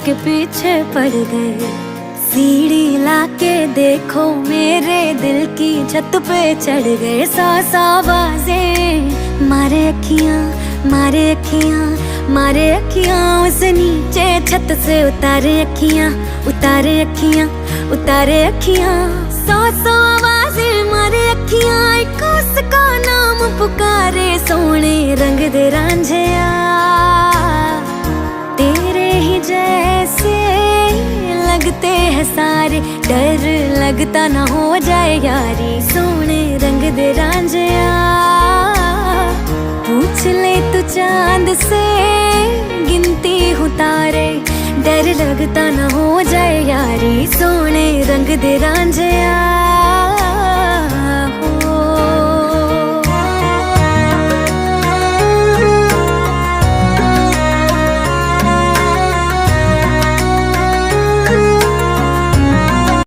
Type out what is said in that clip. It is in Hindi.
के पीछे पड़ गए। सीढ़ी लाके देखो मेरे दिल की छत पे चढ़ गए। सांस आवाजें मारे अखियां, मारे अखियां, मारे अखियां, उस नीचे छत से उतारे अखियां, उतारे अखियां, उतारे अखियां। सौ सौ आवाजें मारे अखियां, एक उसका नाम पुकारे। सोने रंग दे रांझिया तेरे ही जैसे लगते हैं सारे, डर लगता ना हो जाए यारी। सोने रंग दे रांझिया पूछ ले तू चांद से, गिनती हूँ तारे, डर लगता ना हो जाए यारी। सोने रंग दे रांझिया।